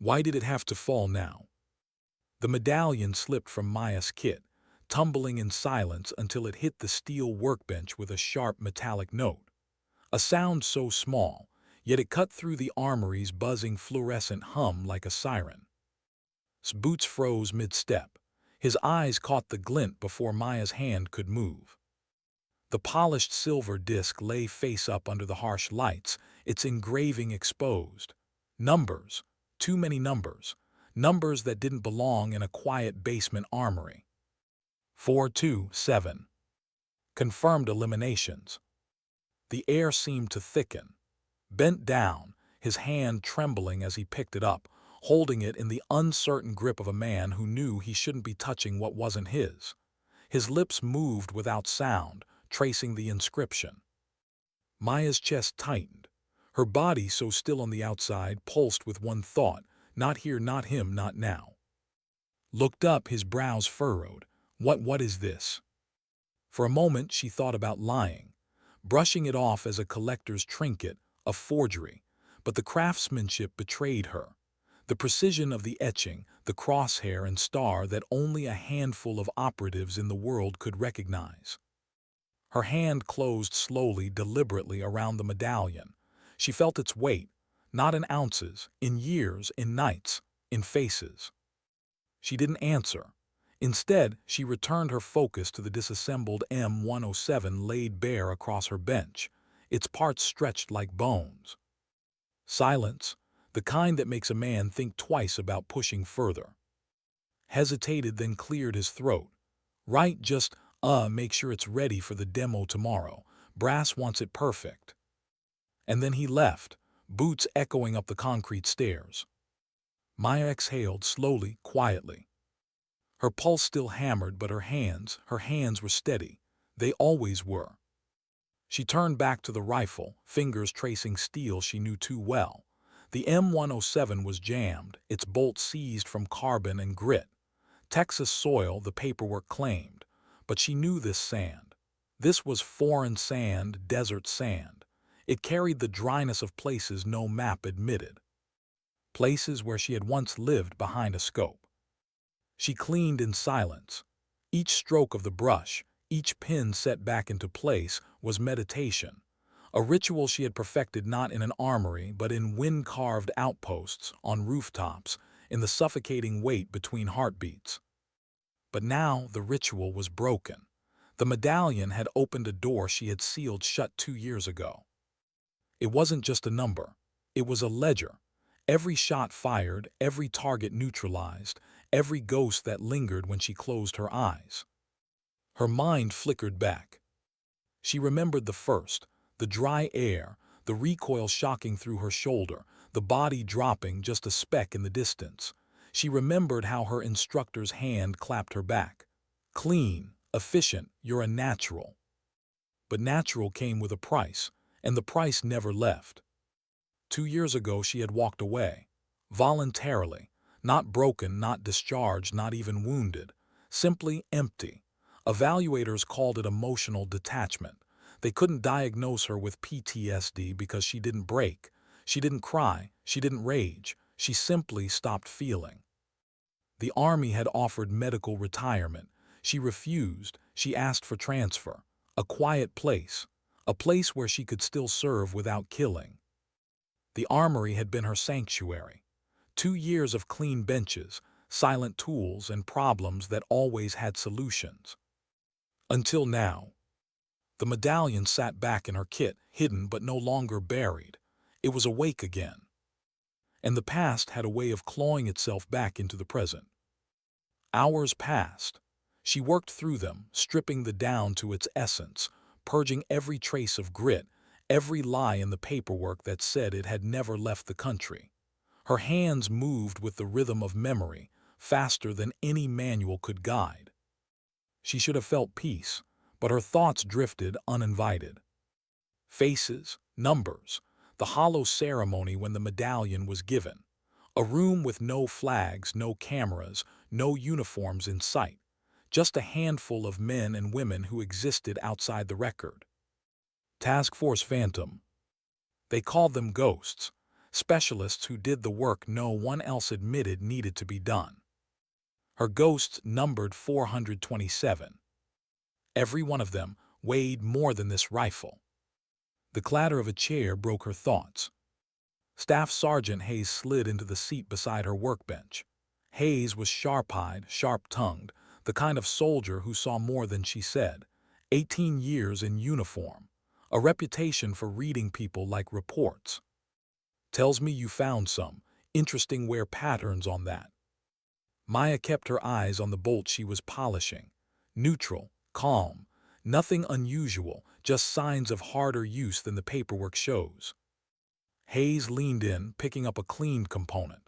Why did it have to fall now? The medallion slipped from Maya's kit, tumbling in silence until it hit the steel workbench with a sharp metallic note. A sound so small, yet it cut through the armory's buzzing fluorescent hum like a siren. Boots froze mid-step. His eyes caught the glint before Maya's hand could move. The polished silver disc lay face up under the harsh lights, its engraving exposed. Numbers, too many numbers, numbers that didn't belong in a quiet basement armory. 427. Confirmed eliminations. The air seemed to thicken. Bent down, his hand trembling as he picked it up, holding it in the uncertain grip of a man who knew he shouldn't be touching what wasn't his. His lips moved without sound, tracing the inscription. Maya's chest tightened. Her body, so still on the outside, pulsed with one thought: not here, not him, not now. Looked up, his brows furrowed. What is this? For a moment she thought about lying, brushing it off as a collector's trinket, a forgery, but the craftsmanship betrayed her. The precision of the etching, the crosshair and star that only a handful of operatives in the world could recognize. Her hand closed slowly, deliberately around the medallion. She felt its weight, not in ounces, in years, in nights, in faces. She didn't answer. Instead, she returned her focus to the disassembled M107 laid bare across her bench, its parts stretched like bones. Silence, the kind that makes a man think twice about pushing further. Hesitated, then cleared his throat. Right, just, make sure it's ready for the demo tomorrow. Brass wants it perfect. And then he left, boots echoing up the concrete stairs. Maya exhaled slowly, quietly. Her pulse still hammered, but her hands were steady. They always were. She turned back to the rifle, fingers tracing steel she knew too well. The M107 was jammed, its bolt seized from carbon and grit. Texas soil, the paperwork claimed. But she knew this sand. This was foreign sand, desert sand. It carried the dryness of places no map admitted. Places where she had once lived behind a scope. She cleaned in silence. Each stroke of the brush, each pin set back into place, was meditation. A ritual she had perfected not in an armory, but in wind-carved outposts, on rooftops, in the suffocating wait between heartbeats. But now the ritual was broken. The medallion had opened a door she had sealed shut 2 years ago. It wasn't just a number. It was a ledger. Every shot fired, every target neutralized, every ghost that lingered when she closed her eyes. Her mind flickered back. She remembered the first, the dry air, the recoil shocking through her shoulder, the body dropping just a speck in the distance. She remembered how her instructor's hand clapped her back. Clean, efficient, you're a natural. But natural came with a price, and the price never left. 2 years ago she had walked away, voluntarily, not broken, not discharged, not even wounded, simply empty. Evaluators called it emotional detachment. They couldn't diagnose her with PTSD because she didn't break. She didn't cry. She didn't rage. She simply stopped feeling. The Army had offered medical retirement. She refused. She asked for transfer. A quiet place. A place where she could still serve without killing. The armory had been her sanctuary. 2 years of clean benches, silent tools, and problems that always had solutions. Until now. The medallion sat back in her kit, hidden but no longer buried. It was awake again. And the past had a way of clawing itself back into the present. Hours passed. She worked through them, stripping the down to its essence, purging every trace of grit, every lie in the paperwork that said it had never left the country. Her hands moved with the rhythm of memory, faster than any manual could guide. She should have felt peace, but her thoughts drifted uninvited. Faces, numbers, the hollow ceremony when the medallion was given. A room with no flags, no cameras, no uniforms in sight. Just a handful of men and women who existed outside the record. Task Force Phantom. They called them ghosts. specialists who did the work no one else admitted needed to be done. Her ghosts numbered 427. Every one of them weighed more than this rifle. The clatter of a chair broke her thoughts. Staff Sergeant Hayes slid into the seat beside her workbench. Hayes was sharp-eyed, sharp-tongued, the kind of soldier who saw more than she said. 18 years in uniform, a reputation for reading people like reports. Tells me you found some interesting wear patterns on that. Maya kept her eyes on the bolt she was polishing. Neutral, calm, nothing unusual, just signs of harder use than the paperwork shows. Hayes leaned in, picking up a cleaned component.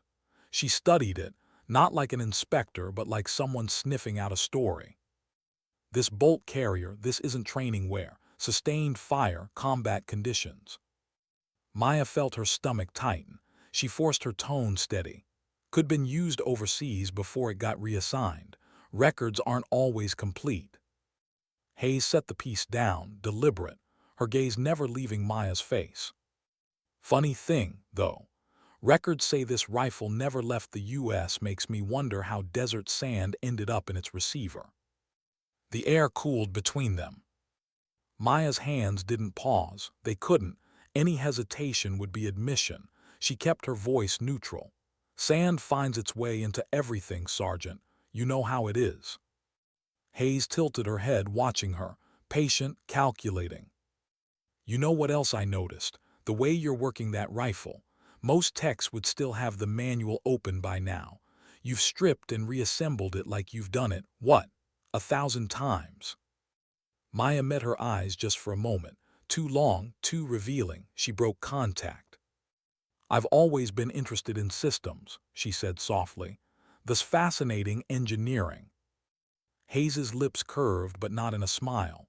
She studied it, not like an inspector, but like someone sniffing out a story. This bolt carrier, this isn't training wear. Sustained fire, combat conditions. Maya felt her stomach tighten. She forced her tone steady. Could been used overseas before it got reassigned. Records aren't always complete. Hayes set the piece down, deliberate, her gaze never leaving Maya's face. Funny thing, though. Records say this rifle never left the U.S. Makes me wonder how desert sand ended up in its receiver. The air cooled between them. Maya's hands didn't pause. They couldn't. Any hesitation would be admission. She kept her voice neutral. Sand finds its way into everything, Sergeant. You know how it is. Hayes tilted her head, watching her, patient, calculating. You know what else I noticed? The way you're working that rifle. Most techs would still have the manual open by now. You've stripped and reassembled it like you've done it, what, 1,000 times? Maya met her eyes just for a moment. Too long, too revealing. She broke contact. I've always been interested in systems, she said softly. This fascinating engineering. Hayes's lips curved, but not in a smile.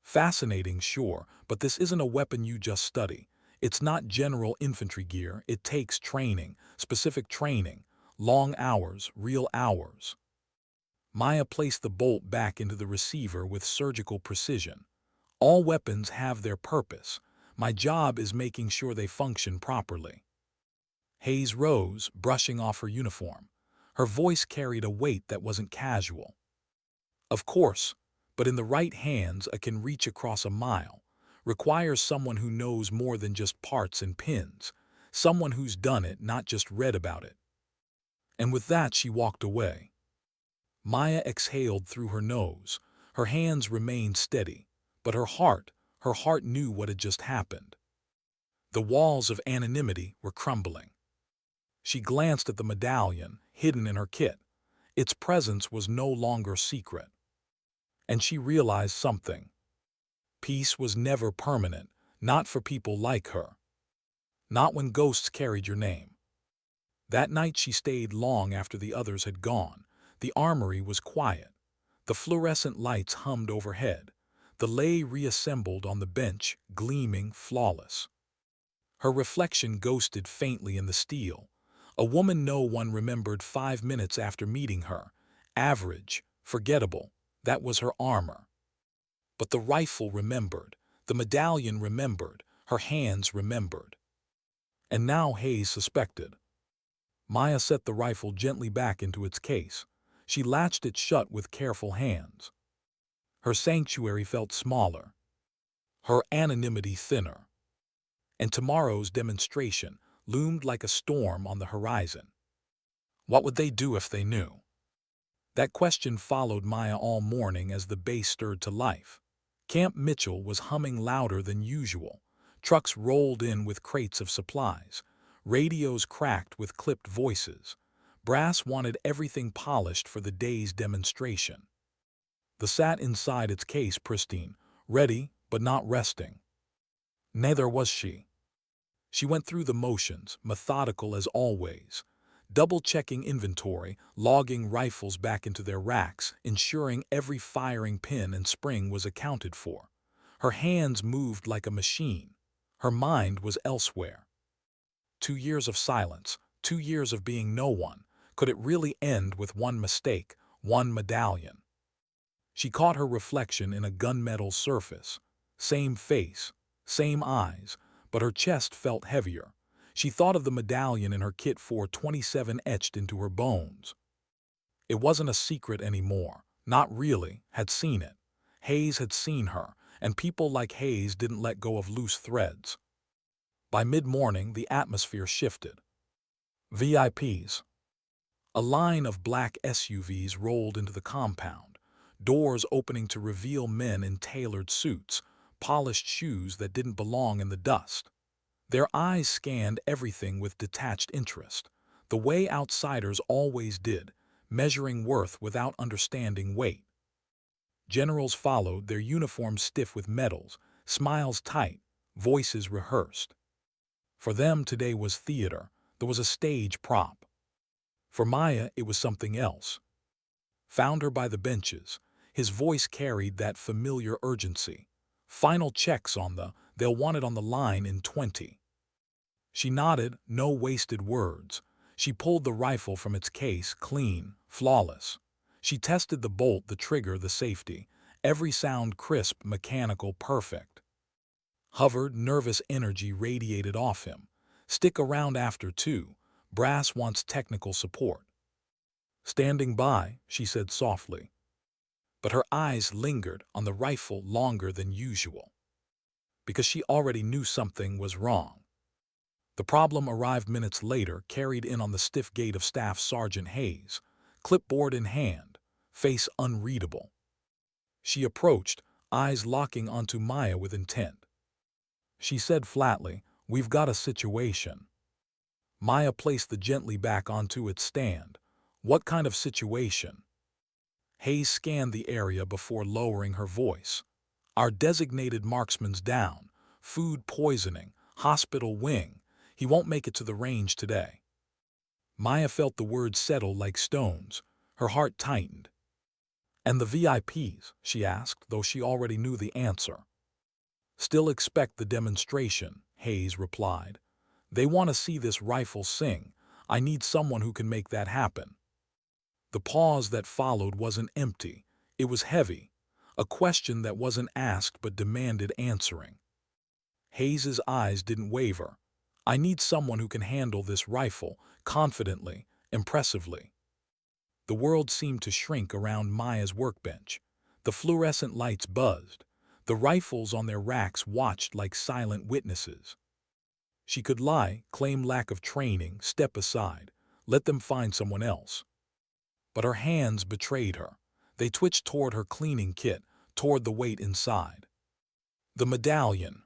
Fascinating, sure, but this isn't a weapon you just study. It's not general infantry gear. It takes training, specific training, long hours, real hours. Maya placed the bolt back into the receiver with surgical precision. All weapons have their purpose. My job is making sure they function properly. Hayes rose, brushing off her uniform. Her voice carried a weight that wasn't casual. Of course, but in the right hands it can reach across a mile. Requires someone who knows more than just parts and pins. Someone who's done it, not just read about it. And with that she walked away. Maya exhaled through her nose. Her hands remained steady, but her heart knew what had just happened. The walls of anonymity were crumbling. She glanced at the medallion, hidden in her kit. Its presence was no longer secret. And she realized something. Peace was never permanent, not for people like her. Not when ghosts carried your name. That night she stayed long after the others had gone. The armory was quiet. The fluorescent lights hummed overhead. The lei reassembled on the bench, gleaming, flawless. Her reflection ghosted faintly in the steel. A woman no one remembered 5 minutes after meeting her. Average, forgettable, that was her armor. But the rifle remembered. The medallion remembered. Her hands remembered. And now Hayes suspected. Maya set the rifle gently back into its case. She latched it shut with careful hands. Her sanctuary felt smaller. Her anonymity thinner. And tomorrow's demonstration loomed like a storm on the horizon. What would they do if they knew? That question followed Maya all morning as the base stirred to life. Camp Mitchell was humming louder than usual. Trucks rolled in with crates of supplies. Radios cracked with clipped voices. Brass wanted everything polished for the day's demonstration. The sat inside its case pristine, ready but not resting. Neither was she. She went through the motions, methodical as always, double-checking inventory, logging rifles back into their racks, ensuring every firing pin and spring was accounted for. Her hands moved like a machine. Her mind was elsewhere. 2 years of silence, 2 years of being no one. Could it really end with one mistake, one medallion? She caught her reflection in a gunmetal surface. Same face, same eyes, but her chest felt heavier. She thought of the medallion in her kit 427 etched into her bones. It wasn't a secret anymore. Not really, had seen it. Hayes had seen her, and people like Hayes didn't let go of loose threads. By mid-morning, the atmosphere shifted. VIPs. A line of black SUVs rolled into the compound, doors opening to reveal men in tailored suits, polished shoes that didn't belong in the dust. Their eyes scanned everything with detached interest, the way outsiders always did, measuring worth without understanding weight. Generals followed, their uniforms stiff with medals, smiles tight, voices rehearsed. For them, today was theater. There was a stage prop. For Maya, it was something else. Found her by the benches. His voice carried that familiar urgency. Final checks on they'll want it on the line in 20. She nodded, no wasted words. She pulled the rifle from its case, clean, flawless. She tested the bolt, the trigger, the safety. Every sound crisp, mechanical, perfect. Hovered, nervous energy radiated off him. Stick around after too. Brass wants technical support. Standing by, she said softly. But her eyes lingered on the rifle longer than usual. Because she already knew something was wrong. The problem arrived minutes later, carried in on the stiff gait of Staff Sergeant Hayes, clipboard in hand, face unreadable. She approached, eyes locking onto Maya with intent. She said flatly, "We've got a situation." Maya placed the gently back onto its stand. "What kind of situation?" Hayes scanned the area before lowering her voice. "Our designated marksman's down. Food poisoning. Hospital wing. He won't make it to the range today." Maya felt the words settle like stones. Her heart tightened. "And the VIPs?" she asked, though she already knew the answer. "Still expect the demonstration," Hayes replied. "They want to see this rifle sing. I need someone who can make that happen." The pause that followed wasn't empty. It was heavy. A question that wasn't asked but demanded answering. Hayes's eyes didn't waver. "I need someone who can handle this rifle, confidently, impressively." The world seemed to shrink around Maya's workbench. The fluorescent lights buzzed. The rifles on their racks watched like silent witnesses. She could lie, claim lack of training, step aside, let them find someone else. But her hands betrayed her. They twitched toward her cleaning kit, toward the weight inside. The medallion.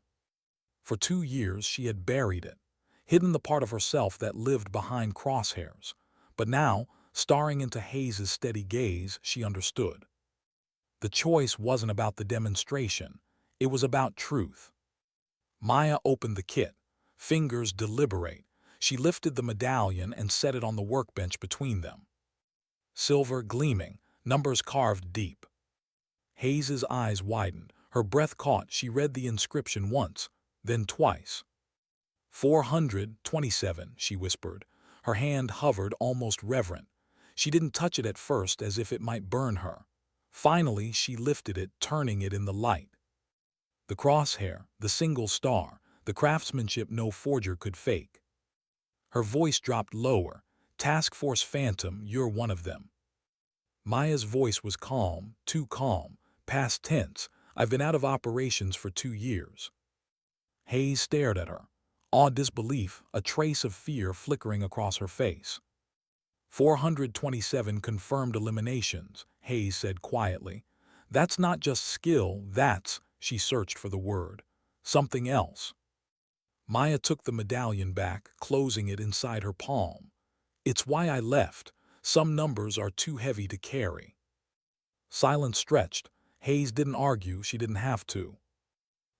For 2 years she had buried it, hidden the part of herself that lived behind crosshairs. But now, staring into Hayes's steady gaze, she understood. The choice wasn't about the demonstration. It was about truth. Maya opened the kit, fingers deliberate. She lifted the medallion and set it on the workbench between them. Silver gleaming, numbers carved deep. Hayes's eyes widened. Her breath caught. She read the inscription once, then twice. 427, she whispered. Her hand hovered, almost reverent. She didn't touch it at first, as if it might burn her. Finally, she lifted it, turning it in the light. The crosshair, the single star, the craftsmanship no forger could fake. Her voice dropped lower. "Task Force Phantom, you're one of them." Maya's voice was calm, too calm, past tense. "I've been out of operations for 2 years. Hayes stared at her. Awed disbelief, a trace of fear flickering across her face. 427 confirmed eliminations, Hayes said quietly. "That's not just skill, that's," she searched for the word, "something else." Maya took the medallion back, closing it inside her palm. "It's why I left. Some numbers are too heavy to carry." Silence stretched. Hayes didn't argue, she didn't have to.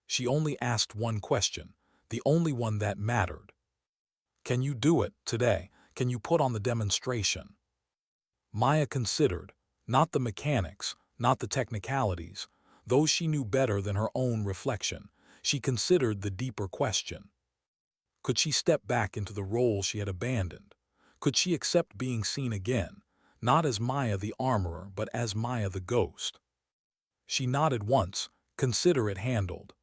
She only asked one question, the only one that mattered. "Can you do it today? Can you put on the demonstration?" Maya considered, not the mechanics, not the technicalities. Those she knew better than her own reflection. She considered the deeper question. Could she step back into the role she had abandoned? Could she accept being seen again, not as Maya the armorer, but as Maya the ghost? She nodded once, "Consider it handled."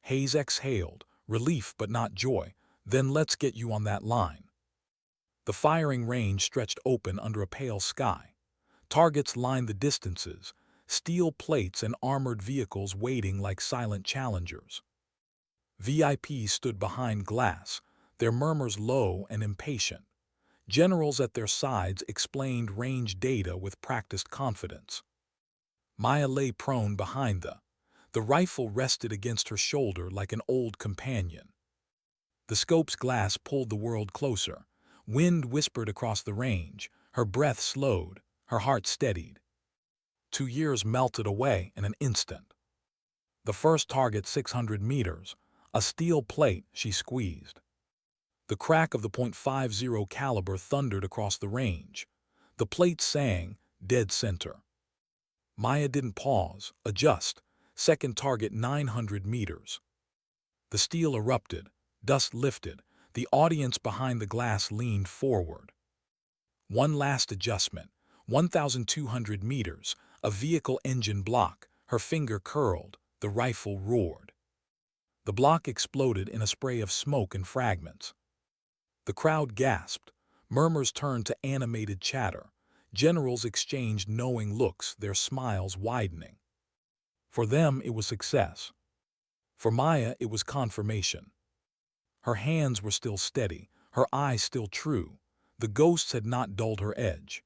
Hayes exhaled, relief but not joy. Then let's get you on that line. The firing range stretched open under a pale sky. Targets lined the distances, steel plates and armored vehicles waiting like silent challengers. VIPs stood behind glass, their murmurs low and impatient. Generals at their sides explained range data with practiced confidence. Maya lay prone behind the rifle rested against her shoulder like an old companion. The scope's glass pulled the world closer. Wind whispered across the range. Her breath slowed, her heart steadied. 2 years melted away in an instant. The first target 600 meters, a steel plate she squeezed. The crack of the .50 caliber thundered across the range. The plate sang, dead center. Maya didn't pause, adjust. Second target 900 meters. The steel erupted, dust lifted. The audience behind the glass leaned forward. One last adjustment, 1,200 meters, a vehicle engine block. Her finger curled, the rifle roared. The block exploded in a spray of smoke and fragments. The crowd gasped. Murmurs turned to animated chatter. Generals exchanged knowing looks, their smiles widening. For them, it was success. For Maya, it was confirmation. Her hands were still steady, her eyes still true. The ghosts had not dulled her edge.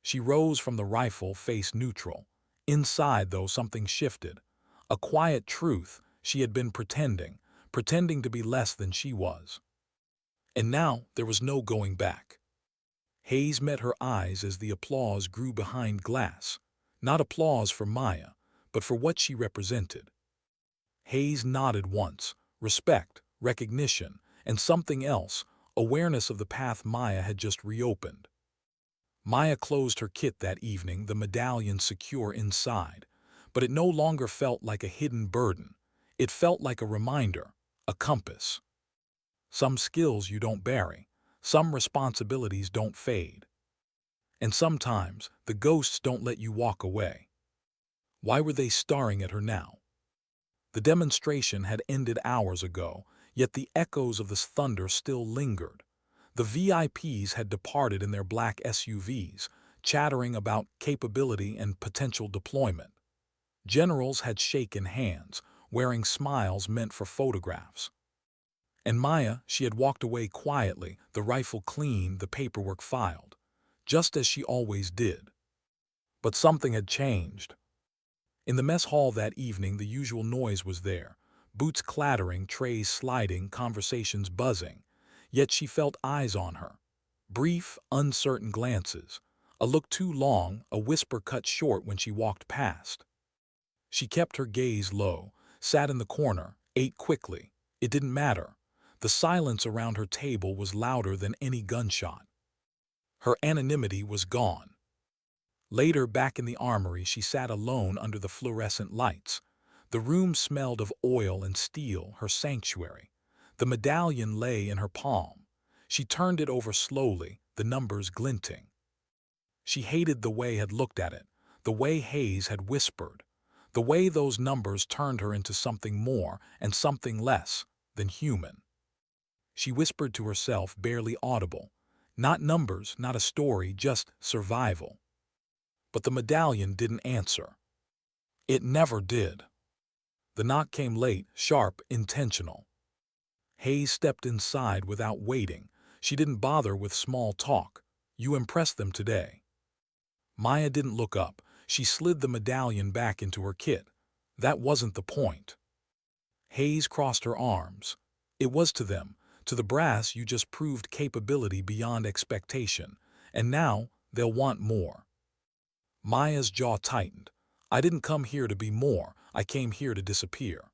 She rose from the rifle, face neutral. Inside, though, something shifted. A quiet truth she had been pretending to be less than she was. And now there was no going back. Haze met her eyes as the applause grew behind glass. Not applause for Maya, but for what she represented. Haze nodded once, respect, recognition, and something else, awareness of the path Maya had just reopened. Maya closed her kit that evening, the medallion secure inside, but it no longer felt like a hidden burden. It felt like a reminder, a compass. Some skills you don't bury, some responsibilities don't fade. And sometimes the ghosts don't let you walk away. Why were they staring at her now? The demonstration had ended hours ago, yet the echoes of this thunder still lingered. The VIPs had departed in their black SUVs, chattering about capability and potential deployment. Generals had shaken hands, wearing smiles meant for photographs. And Maya, she had walked away quietly, the rifle clean, the paperwork filed, just as she always did. But something had changed. In the mess hall that evening, the usual noise was there, boots clattering, trays sliding, conversations buzzing. Yet she felt eyes on her. Brief, uncertain glances. A look too long, a whisper cut short when she walked past. She kept her gaze low, sat in the corner, ate quickly. It didn't matter. The silence around her table was louder than any gunshot. Her anonymity was gone. Later, back in the armory, she sat alone under the fluorescent lights. The room smelled of oil and steel, her sanctuary. The medallion lay in her palm. She turned it over slowly, the numbers glinting. She hated the way had looked at it, the way Haze had whispered, the way those numbers turned her into something more and something less than human. She whispered to herself, barely audible. Not numbers, not a story, just survival. But the medallion didn't answer. It never did. The knock came late, sharp, intentional. Haze stepped inside without waiting. She didn't bother with small talk. You impressed them today. Maya didn't look up. She slid the medallion back into her kit. That wasn't the point. Haze crossed her arms. It was to them. To the brass, you just proved capability beyond expectation. And now, they'll want more. Maya's jaw tightened. I didn't come here to be more. I came here to disappear.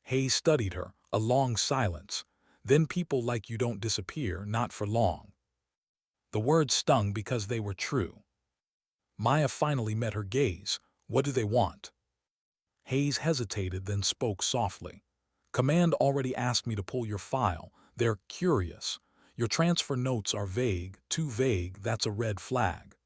Haze studied her, a long silence. Then people like you don't disappear, not for long. The words stung because they were true. Maya finally met her gaze. What do they want? Haze hesitated, then spoke softly. Command already asked me to pull your file. They're curious. Your transfer notes are vague, too vague, that's a red flag.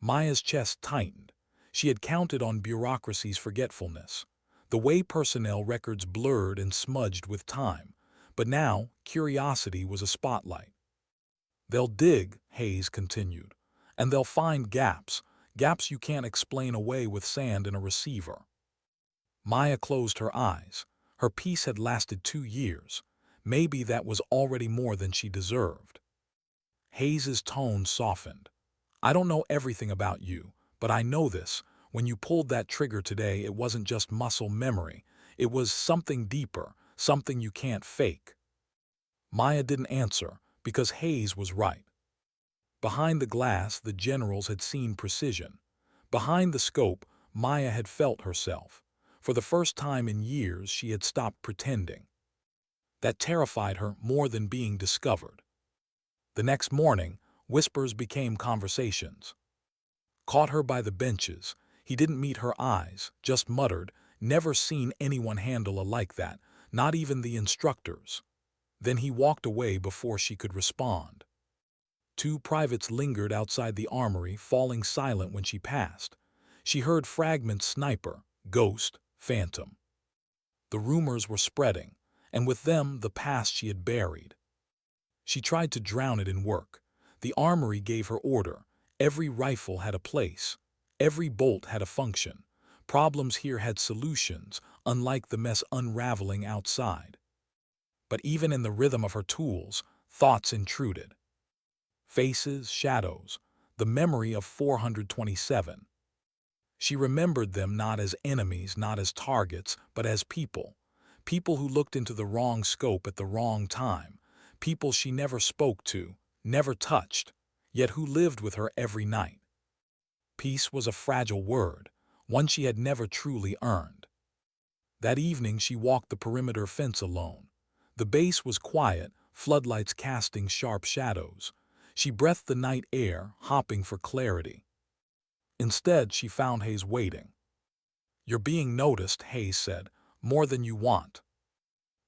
Maya's chest tightened. She had counted on bureaucracy's forgetfulness. The way personnel records blurred and smudged with time. But now, curiosity was a spotlight. "They'll dig," Hayes continued, "and they'll find gaps, gaps you can't explain away with sand and a receiver." Maya closed her eyes. Her peace had lasted 2 years. Maybe that was already more than she deserved. Hayes's tone softened. "I don't know everything about you, but I know this. When you pulled that trigger today, it wasn't just muscle memory. It was something deeper, something you can't fake." Maya didn't answer, because Hayes was right. Behind the glass, the generals had seen precision. Behind the scope, Maya had felt herself. For the first time in years, she had stopped pretending. That terrified her more than being discovered. The next morning, whispers became conversations. Caught her by the benches. He didn't meet her eyes, just muttered, "Never seen anyone handle a like that, not even the instructors." Then he walked away before she could respond. 2 privates lingered outside the armory, falling silent when she passed. She heard fragments: sniper, ghost, phantom. The rumors were spreading, and with them the past she had buried. She tried to drown it in work. The armory gave her order. Every rifle had a place. Every bolt had a function. Problems here had solutions, unlike the mess unraveling outside. But even in the rhythm of her tools, thoughts intruded. Faces, shadows, the memory of 427. She remembered them not as enemies, not as targets, but as people. People who looked into the wrong scope at the wrong time. People she never spoke to, never touched, yet who lived with her every night. Peace was a fragile word, one she had never truly earned. That evening she walked the perimeter fence alone. The base was quiet, floodlights casting sharp shadows. She breathed the night air, hopping for clarity. Instead, she found Hayes waiting. "You're being noticed," Hayes said, "more than you want."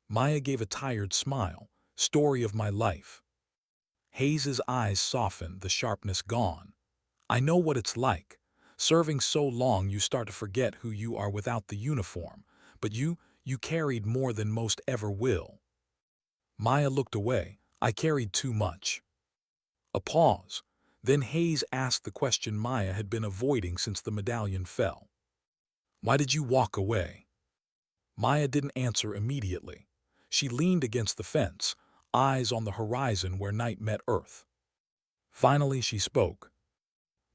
Maya gave a tired smile. "Story of my life." Hayes's eyes softened, the sharpness gone. "I know what it's like. Serving so long you start to forget who you are without the uniform. But you carried more than most ever will." Maya looked away. "I carried too much." A pause. Then Hayes asked the question Maya had been avoiding since the medallion fell. "Why did you walk away?" Maya didn't answer immediately. She leaned against the fence, eyes on the horizon where night met earth. Finally she spoke.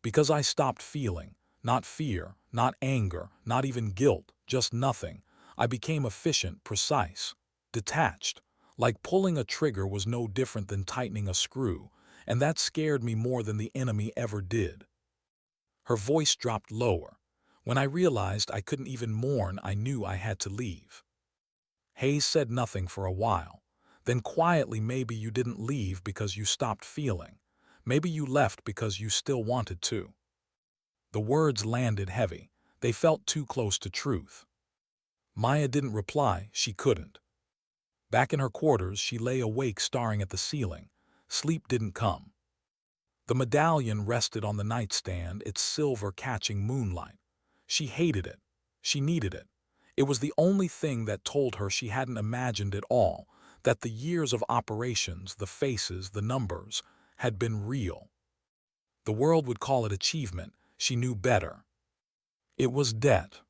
"Because I stopped feeling. Not fear, not anger, not even guilt, just nothing. I became efficient, precise, detached. Like pulling a trigger was no different than tightening a screw, and that scared me more than the enemy ever did." Her voice dropped lower. "When I realized I couldn't even mourn, I knew I had to leave." Hayes said nothing for a while. Then quietly, "Maybe you didn't leave because you stopped feeling. Maybe you left because you still wanted to." The words landed heavy. They felt too close to truth. Maya didn't reply. She couldn't. Back in her quarters, she lay awake staring at the ceiling. Sleep didn't come. The medallion rested on the nightstand, its silver catching moonlight. She hated it. She needed it. It was the only thing that told her she hadn't imagined it all, that the years of operations, the faces, the numbers, had been real. The world would call it achievement. She knew better. It was debt.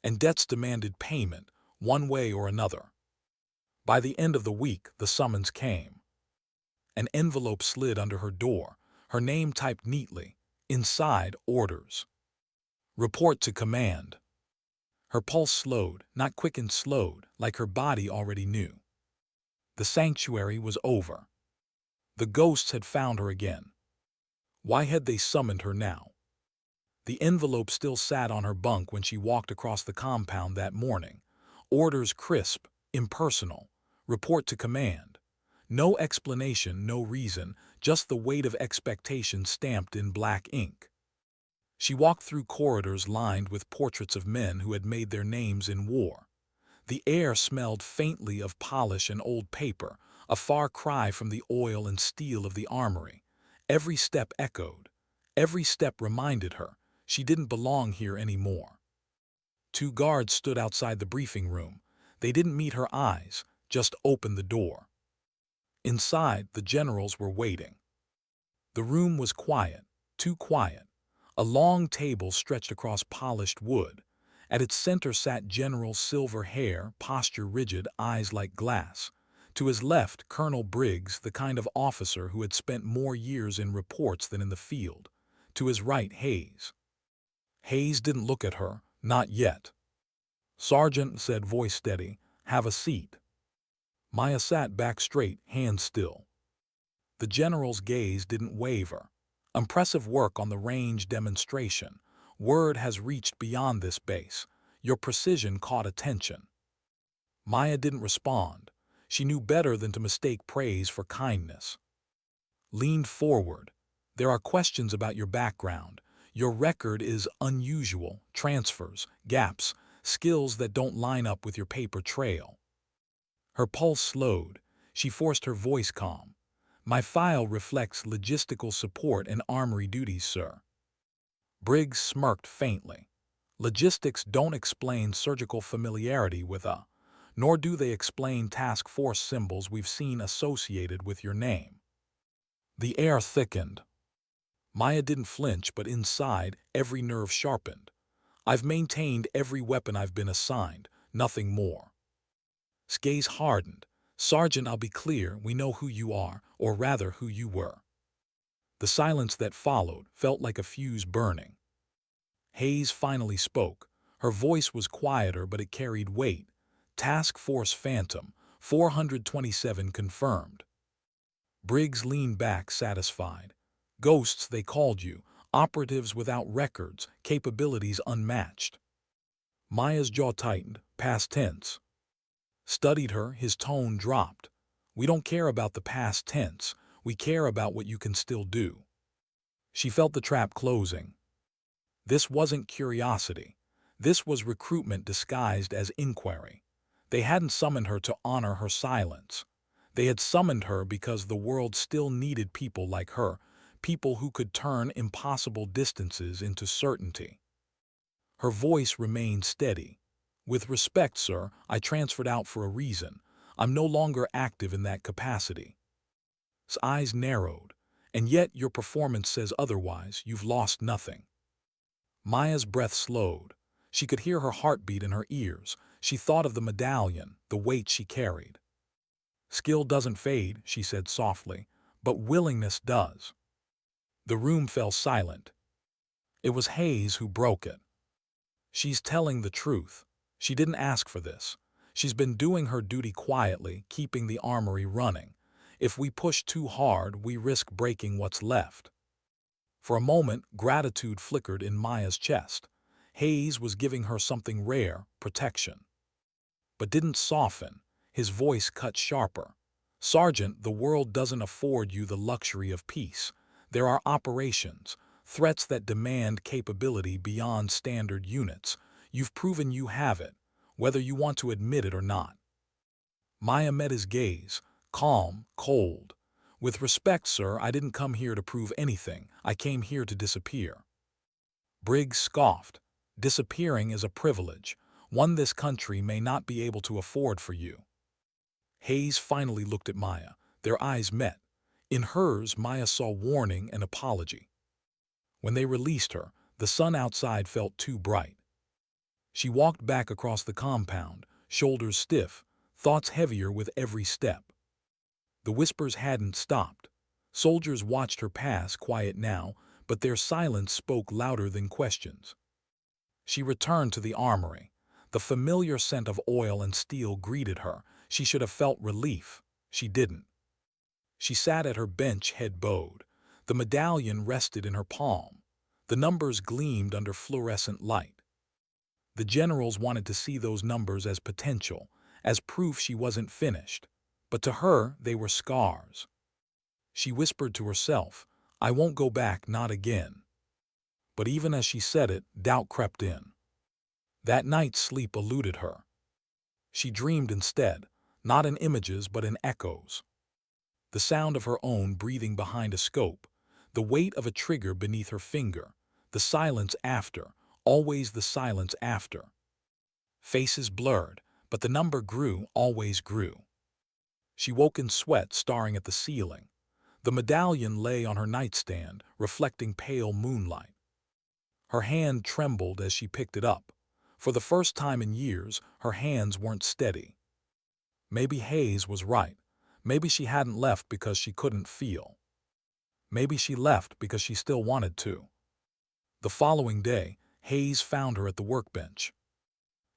And debts demanded payment, one way or another. By the end of the week, the summons came. An envelope slid under her door, her name typed neatly. Inside, orders. "Report to command." Her pulse slowed, not quickened, slowed, like her body already knew. The sanctuary was over. The ghosts had found her again. Why had they summoned her now? The envelope still sat on her bunk when she walked across the compound that morning. Orders crisp, impersonal. Report to command. No explanation, no reason, just the weight of expectation stamped in black ink. She walked through corridors lined with portraits of men who had made their names in war. The air smelled faintly of polish and old paper, a far cry from the oil and steel of the armory. Every step echoed. Every step reminded her she didn't belong here anymore. 2 guards stood outside the briefing room. They didn't meet her eyes, just open the door. Inside, the generals were waiting. The room was quiet, too quiet. A long table stretched across polished wood. At its center sat General Silver Hair, posture rigid, eyes like glass. To his left, Colonel Briggs, the kind of officer who had spent more years in reports than in the field. To his right, Hayes. Hayes didn't look at her, not yet. "Sergeant," said, voice steady, "have a seat." Maya sat back straight, hands still. The general's gaze didn't waver. "Impressive work on the range demonstration. Word has reached beyond this base. Your precision caught attention." Maya didn't respond. She knew better than to mistake praise for kindness. Leaned forward. "There are questions about your background. Your record is unusual, transfers, gaps, skills that don't line up with your paper trail." Her pulse slowed. She forced her voice calm. "My file reflects logistical support and armory duties, sir." Briggs smirked faintly. "Logistics don't explain surgical familiarity with nor do they explain task force symbols we've seen associated with your name." The air thickened. Maya didn't flinch, but inside, every nerve sharpened. "I've maintained every weapon I've been assigned, nothing more." His gaze hardened. "Sergeant, I'll be clear, we know who you are, or rather who you were." The silence that followed felt like a fuse burning. Hayes finally spoke. Her voice was quieter, but it carried weight. "Task Force Phantom, 427 confirmed." Briggs leaned back, satisfied. "Ghosts, they called you. Operatives without records, capabilities unmatched." Maya's jaw tightened, past tense. Studied her, his tone dropped. "We don't care about the past tense. We care about what you can still do." She felt the trap closing. This wasn't curiosity. This was recruitment disguised as inquiry. They hadn't summoned her to honor her silence. They had summoned her because the world still needed people like her, people who could turn impossible distances into certainty. Her voice remained steady. "With respect, sir, I transferred out for a reason. I'm no longer active in that capacity." His eyes narrowed. "And yet your performance says otherwise. You've lost nothing." Maya's breath slowed. She could hear her heartbeat in her ears. She thought of the medallion, the weight she carried. "Skill doesn't fade," she said softly, "but willingness does." The room fell silent. It was Hayes who broke it. "She's telling the truth. She didn't ask for this. She's been doing her duty quietly, keeping the armory running. If we push too hard, we risk breaking what's left." For a moment, gratitude flickered in Maya's chest. Hayes was giving her something rare, protection. But didn't soften. His voice cut sharper. "Sergeant, the world doesn't afford you the luxury of peace. There are operations, threats that demand capability beyond standard units. You've proven you have it, whether you want to admit it or not." Maya met his gaze, calm, cold. "With respect, sir, I didn't come here to prove anything. I came here to disappear." Briggs scoffed. "Disappearing is a privilege, one this country may not be able to afford for you." Hayes finally looked at Maya. Their eyes met. In hers, Maya saw warning and apology. When they released her, the sun outside felt too bright. She walked back across the compound, shoulders stiff, thoughts heavier with every step. The whispers hadn't stopped. Soldiers watched her pass, quiet now, but their silence spoke louder than questions. She returned to the armory. The familiar scent of oil and steel greeted her. She should have felt relief. She didn't. She sat at her bench, head bowed. The medallion rested in her palm. The numbers gleamed under fluorescent light. The generals wanted to see those numbers as potential, as proof she wasn't finished. But to her, they were scars. She whispered to herself, "I won't go back, not again." But even as she said it, doubt crept in. That night, sleep eluded her. She dreamed instead, not in images but in echoes. The sound of her own breathing behind a scope, the weight of a trigger beneath her finger, the silence after, always the silence after. Faces blurred, but the number grew, always grew. She woke in sweat, staring at the ceiling. The medallion lay on her nightstand, reflecting pale moonlight. Her hand trembled as she picked it up. For the first time in years, her hands weren't steady. Maybe Hayes was right. Maybe she hadn't left because she couldn't feel. Maybe she left because she still wanted to. The following day, Hayes found her at the workbench.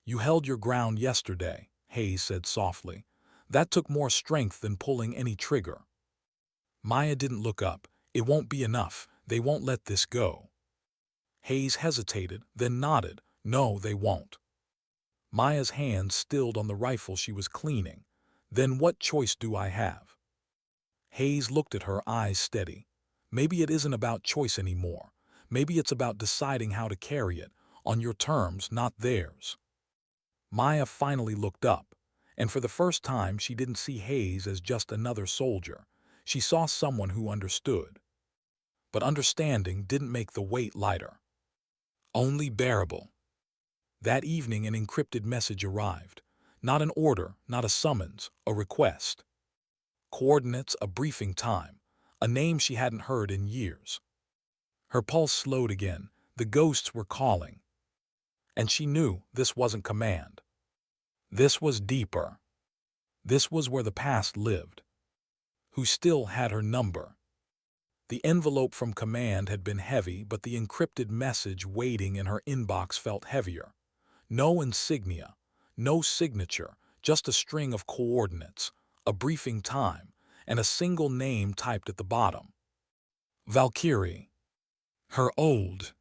"You held your ground yesterday," Hayes said softly. "That took more strength than pulling any trigger." Maya didn't look up. "It won't be enough. They won't let this go." Hayes hesitated, then nodded. "No, they won't." Maya's hand stilled on the rifle she was cleaning. "Then what choice do I have?" Hayes looked at her, eyes steady. "Maybe it isn't about choice anymore. Maybe it's about deciding how to carry it, on your terms, not theirs." Maya finally looked up, and for the first time she didn't see Hayes as just another soldier. She saw someone who understood. But understanding didn't make the weight lighter. Only bearable. That evening an encrypted message arrived. Not an order, not a summons, a request. Coordinates, a briefing time, a name she hadn't heard in years. Her pulse slowed again. The ghosts were calling. And she knew this wasn't command. This was deeper. This was where the past lived. Who still had her number. The envelope from command had been heavy, but the encrypted message waiting in her inbox felt heavier. No insignia, no signature, just a string of coordinates, a briefing time, and a single name typed at the bottom. Valkyrie. Her old.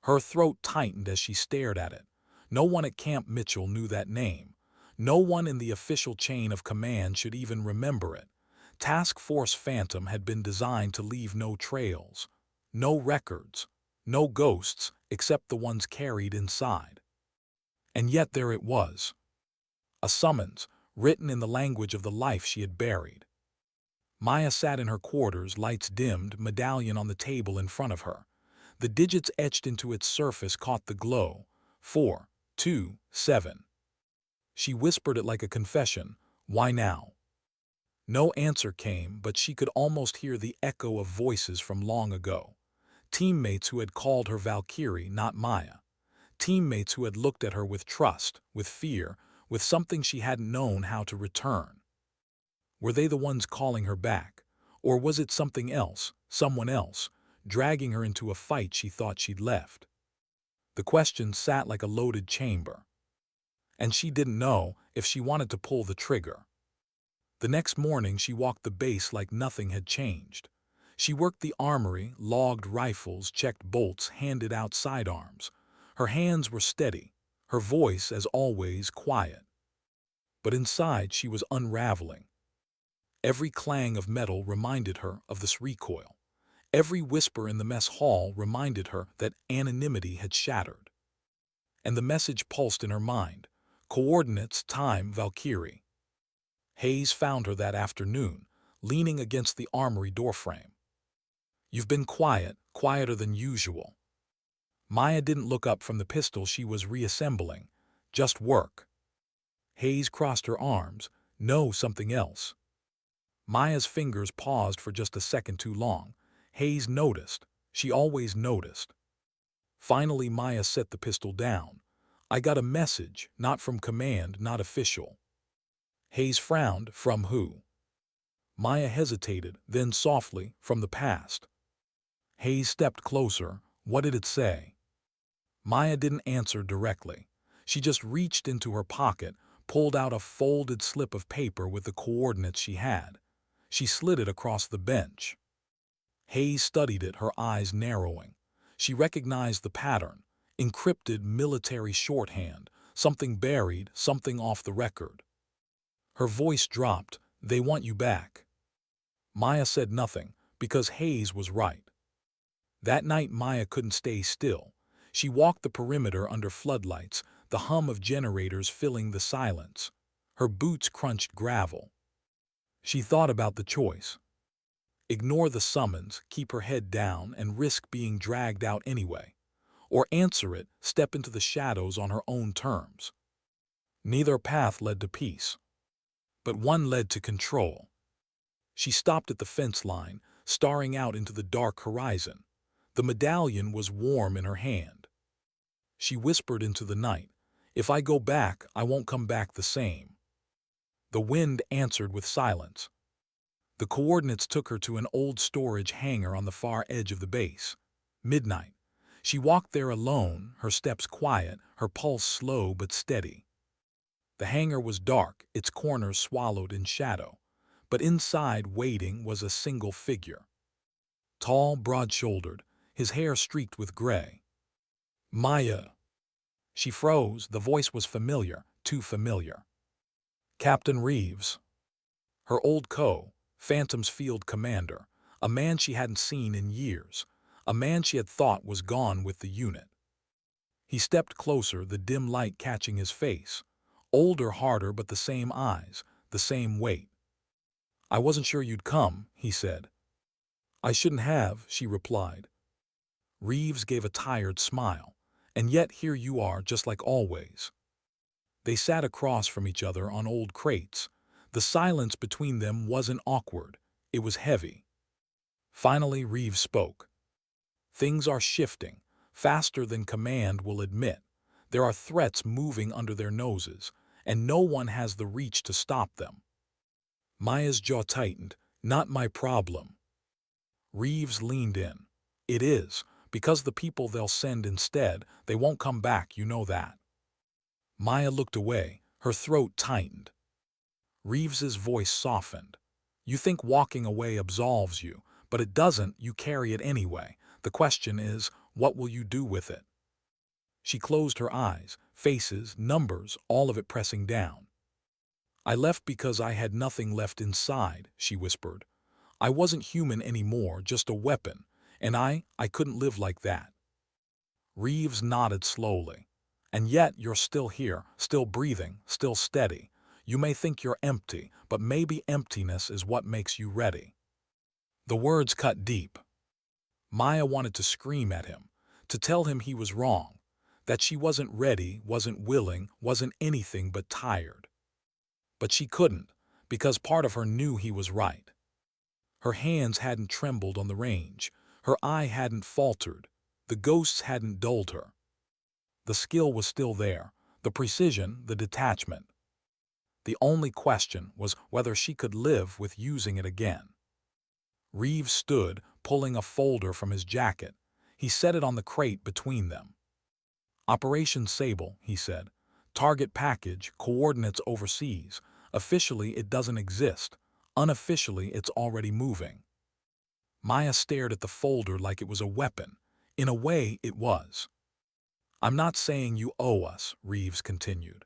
Her throat tightened as she stared at it. No one at Camp Mitchell knew that name. No one in the official chain of command should even remember it. Task Force Phantom had been designed to leave no trails, no records, no ghosts except the ones carried inside. And yet there it was. A summons, written in the language of the life she had buried. Maya sat in her quarters, lights dimmed, medallion on the table in front of her. The digits etched into its surface caught the glow. 427. She whispered it like a confession. "Why now?" No answer came, but she could almost hear the echo of voices from long ago. Teammates who had called her Valkyrie, not Maya. Teammates who had looked at her with trust, with fear, with something she hadn't known how to return. Were they the ones calling her back? Or was it something else, someone else, dragging her into a fight she thought she'd left? The question sat like a loaded chamber. And she didn't know if she wanted to pull the trigger. The next morning she walked the base like nothing had changed. She worked the armory, logged rifles, checked bolts, handed out sidearms. Her hands were steady, her voice, as always, quiet. But inside she was unraveling. Every clang of metal reminded her of this recoil. Every whisper in the mess hall reminded her that anonymity had shattered. And the message pulsed in her mind. Coordinates, time, Valkyrie. Hayes found her that afternoon, leaning against the armory doorframe. "You've been quiet, quieter than usual." Maya didn't look up from the pistol she was reassembling. "Just work." Hayes crossed her arms. "No, something else." Maya's fingers paused for just a second too long. Hayes noticed. She always noticed. Finally Maya set the pistol down. "I got a message, not from command, not official." Hayes frowned. "From who?" Maya hesitated, then softly, "From the past." Hayes stepped closer. "What did it say?" Maya didn't answer directly. She just reached into her pocket, pulled out a folded slip of paper with the coordinates she had. She slid it across the bench. Hayes studied it, her eyes narrowing. She recognized the pattern. Encrypted military shorthand. Something buried, something off the record. Her voice dropped. "They want you back." Maya said nothing, because Hayes was right. That night Maya couldn't stay still. She walked the perimeter under floodlights, the hum of generators filling the silence. Her boots crunched gravel. She thought about the choice. Ignore the summons, keep her head down, and risk being dragged out anyway. Or answer it, step into the shadows on her own terms. Neither path led to peace. but one led to control. She stopped at the fence line, staring out into the dark horizon. The medallion was warm in her hand. She whispered into the night, "If I go back, I won't come back the same." The wind answered with silence. The coordinates took her to an old storage hangar on the far edge of the base. Midnight. She walked there alone, her steps quiet, her pulse slow but steady. The hangar was dark, its corners swallowed in shadow, but inside, waiting, was a single figure. Tall, broad-shouldered, his hair streaked with gray. "Maya." She froze, the voice was familiar, too familiar. "Captain Reeves." Her old Phantom's field commander, a man she hadn't seen in years, a man she had thought was gone with the unit. He stepped closer, the dim light catching his face. Older, harder, but the same eyes, the same weight. "I wasn't sure you'd come," he said. "I shouldn't have," she replied. Reeves gave a tired smile. "And yet here you are, just like always." They sat across from each other on old crates. The silence between them wasn't awkward. It was heavy. Finally, Reeves spoke. "Things are shifting, faster than command will admit. There are threats moving under their noses, and no one has the reach to stop them." Maya's jaw tightened. "Not my problem." Reeves leaned in. "It is, because the people they'll send instead, they won't come back, you know that." Maya looked away, her throat tightened. Reeves's voice softened. "You think walking away absolves you, but it doesn't, you carry it anyway. The question is, what will you do with it?" She closed her eyes, faces, numbers, all of it pressing down. "I left because I had nothing left inside," she whispered. "I wasn't human anymore, just a weapon, and I couldn't live like that." Reeves nodded slowly. "And yet you're still here, still breathing, still steady. You may think you're empty, but maybe emptiness is what makes you ready." The words cut deep. Maya wanted to scream at him, to tell him he was wrong, that she wasn't ready, wasn't willing, wasn't anything but tired. But she couldn't, because part of her knew he was right. Her hands hadn't trembled on the range, her eye hadn't faltered, the ghosts hadn't dulled her. The skill was still there, the precision, the detachment. The only question was whether she could live with using it again. Reeves stood, pulling a folder from his jacket. He set it on the crate between them. "Operation Sable," he said. "Target package, coordinates overseas. Officially, it doesn't exist. Unofficially, it's already moving." Maya stared at the folder like it was a weapon. In a way, it was. "I'm not saying you owe us," Reeves continued.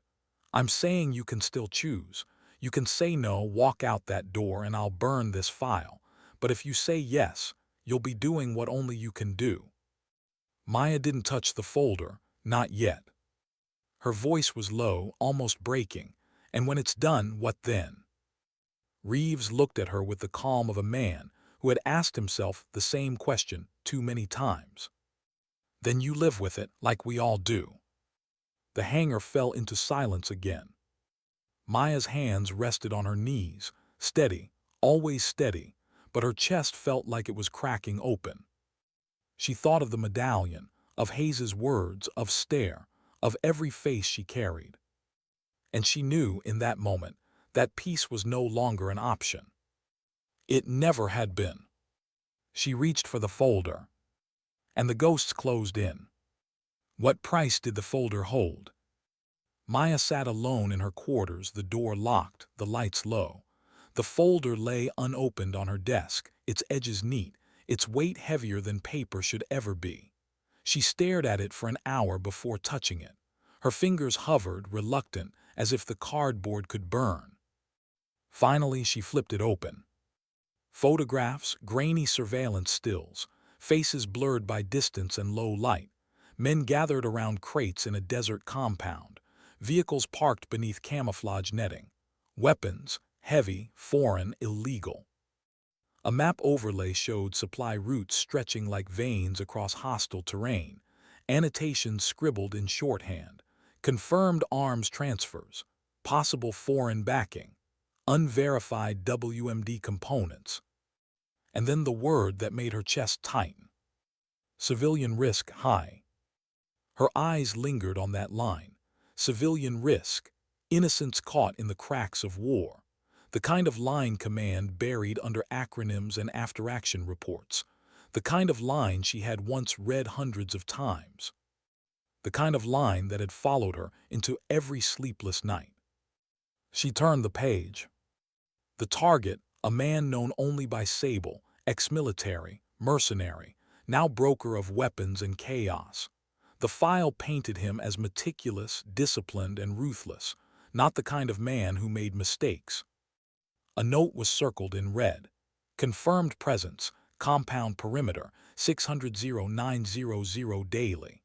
"I'm saying you can still choose. You can say no, walk out that door, and I'll burn this file. But if you say yes, you'll be doing what only you can do." Maya didn't touch the folder, not yet. Her voice was low, almost breaking. "And when it's done, what then?" Reeves looked at her with the calm of a man who had asked himself the same question too many times. "Then you live with it, like we all do." The hangar fell into silence again. Maya's hands rested on her knees, steady, always steady, but her chest felt like it was cracking open. She thought of the medallion, of Hayes's words, of Stare, of every face she carried. And she knew in that moment that peace was no longer an option. It never had been. She reached for the folder, and the ghosts closed in. What price did the folder hold? Maya sat alone in her quarters, the door locked, the lights low. The folder lay unopened on her desk, its edges neat, its weight heavier than paper should ever be. She stared at it for an hour before touching it. Her fingers hovered, reluctant, as if the cardboard could burn. Finally, she flipped it open. Photographs, grainy surveillance stills, faces blurred by distance and low light, men gathered around crates in a desert compound, vehicles parked beneath camouflage netting, weapons, heavy, foreign, illegal. A map overlay showed supply routes stretching like veins across hostile terrain, annotations scribbled in shorthand, confirmed arms transfers, possible foreign backing. unverified WMD components. And then the word that made her chest tighten. Civilian risk high. Her eyes lingered on that line. Civilian risk, innocence caught in the cracks of war. The kind of line command buried under acronyms and after-action reports. The kind of line she had once read hundreds of times. The kind of line that had followed her into every sleepless night. She turned the page. The target, a man known only by Sable, ex-military, mercenary, now broker of weapons and chaos. The file painted him as meticulous, disciplined, and ruthless, not the kind of man who made mistakes. A note was circled in red. Confirmed presence, compound perimeter, 600-900 daily.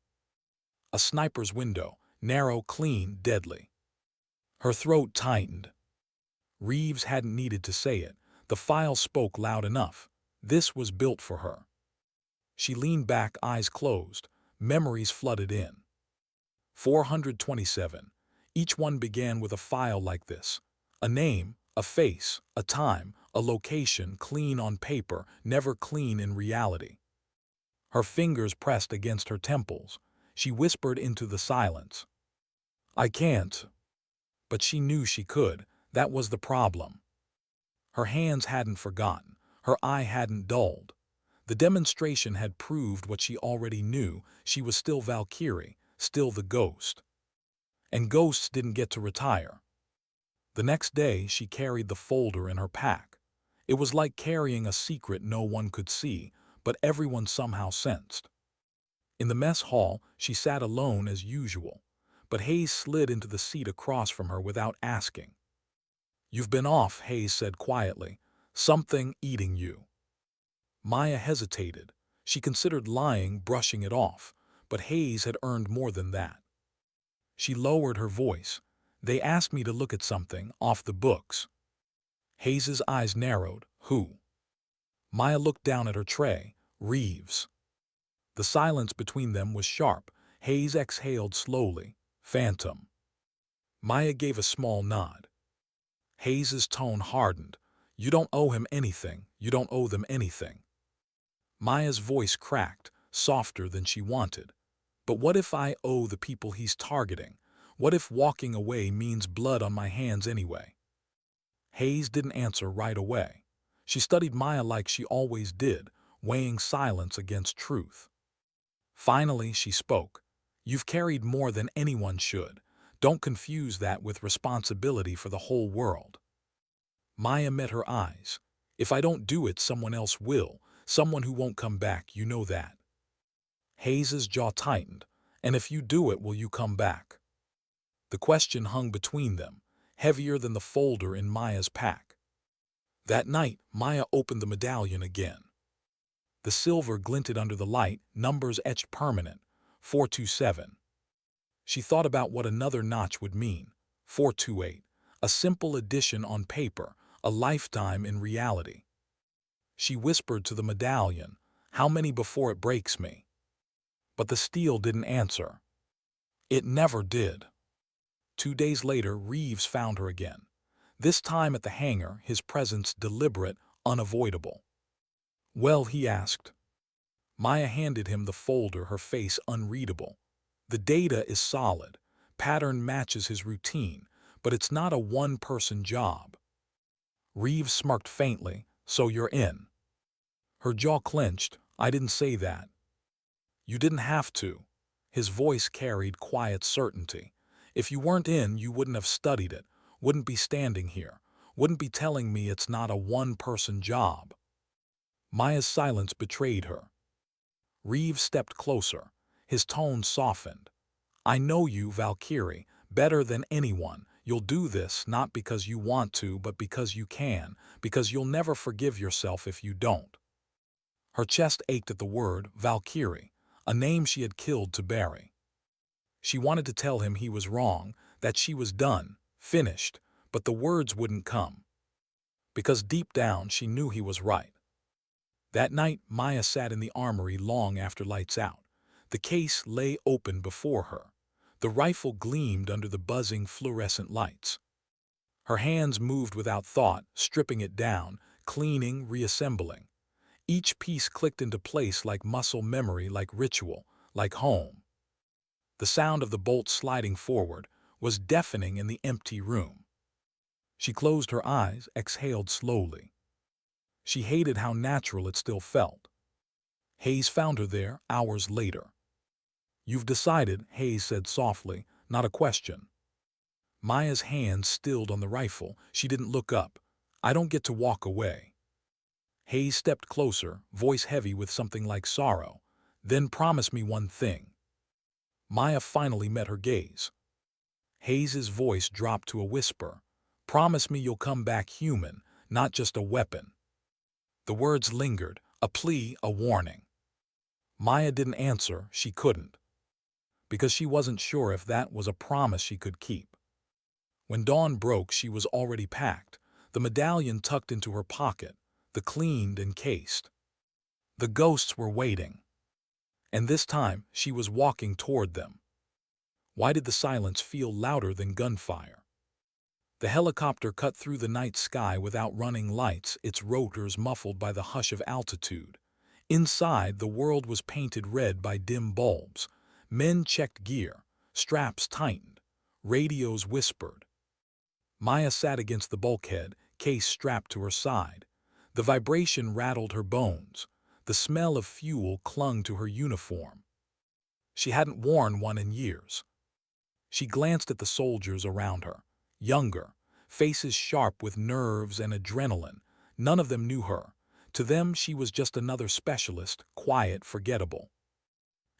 A sniper's window, narrow, clean, deadly. Her throat tightened. Reeves hadn't needed to say it. The file spoke loud enough. This was built for her. She leaned back, eyes closed. Memories flooded in. 427. Each one began with a file like this. A name, a face, a time, a location, clean on paper, never clean in reality. Her fingers pressed against her temples. She whispered into the silence. I can't. But she knew she could. That was the problem. Her hands hadn't forgotten. Her eye hadn't dulled. The demonstration had proved what she already knew. She was still Valkyrie, still the ghost. And ghosts didn't get to retire. The next day, she carried the folder in her pack. It was like carrying a secret no one could see, but everyone somehow sensed. In the mess hall, she sat alone as usual, but Hayes slid into the seat across from her without asking. You've been off, Hayes said quietly. Something eating you. Maya hesitated. She considered lying, brushing it off, but Hayes had earned more than that. She lowered her voice. They asked me to look at something off the books. Hayes's eyes narrowed. Who? Maya looked down at her tray. Reeves. The silence between them was sharp. Hayes exhaled slowly. Phantom. Maya gave a small nod. Hayes's tone hardened. You don't owe him anything. You don't owe them anything. Maya's voice cracked, softer than she wanted. But what if I owe the people he's targeting? What if walking away means blood on my hands anyway? Hayes didn't answer right away. She studied Maya like she always did, weighing silence against truth. Finally, she spoke. You've carried more than anyone should. Don't confuse that with responsibility for the whole world. Maya met her eyes. If I don't do it, someone else will. Someone who won't come back, you know that. Hayes's jaw tightened. And if you do it, will you come back? The question hung between them, heavier than the folder in Maya's pack. That night, Maya opened the medallion again. The silver glinted under the light, numbers etched permanent, 427. She thought about what another notch would mean, 428, a simple addition on paper, a lifetime in reality. She whispered to the medallion, how many before it breaks me? But the steel didn't answer. It never did. 2 days later, Reeves found her again. This time at the hangar, his presence deliberate, unavoidable. Well, he asked. Maya handed him the folder, her face unreadable. The data is solid. Pattern matches his routine, but it's not a one-person job. Reeves smirked faintly. So you're in. Her jaw clenched. I didn't say that. You didn't have to. His voice carried quiet certainty. If you weren't in, you wouldn't have studied it, wouldn't be standing here, wouldn't be telling me it's not a one-person job. Maya's silence betrayed her. Reeves stepped closer. His tone softened. I know you, Valkyrie, better than anyone. You'll do this not because you want to, but because you can, because you'll never forgive yourself if you don't. Her chest ached at the word Valkyrie, a name she had killed to bury. She wanted to tell him he was wrong, that she was done, finished, but the words wouldn't come. Because deep down she knew he was right. That night, Maya sat in the armory long after lights out. The case lay open before her. The rifle gleamed under the buzzing fluorescent lights. Her hands moved without thought, stripping it down, cleaning, reassembling. Each piece clicked into place like muscle memory, like ritual, like home. The sound of the bolt sliding forward was deafening in the empty room. She closed her eyes, exhaled slowly. She hated how natural it still felt. Hayes found her there hours later. "You've decided," Hayes said softly, "not a question." Maya's hands stilled on the rifle. She didn't look up. "I don't get to walk away." Hayes stepped closer, voice heavy with something like sorrow. "Then promise me one thing." Maya finally met her gaze. Hayes's voice dropped to a whisper. "Promise me you'll come back human, not just a weapon." The words lingered, a plea, a warning. Maya didn't answer. She couldn't. Because she wasn't sure if that was a promise she could keep. When dawn broke, she was already packed, the medallion tucked into her pocket, the cleaned and cased. The ghosts were waiting. And this time, she was walking toward them. Why did the silence feel louder than gunfire? The helicopter cut through the night sky without running lights, its rotors muffled by the hush of altitude. Inside, the world was painted red by dim bulbs. Men checked gear, straps tightened, radios whispered. Maya sat against the bulkhead, case strapped to her side. The vibration rattled her bones. The smell of fuel clung to her uniform. She hadn't worn one in years. She glanced at the soldiers around her. Younger, faces sharp with nerves and adrenaline. None of them knew her. To them, she was just another specialist, quiet, forgettable.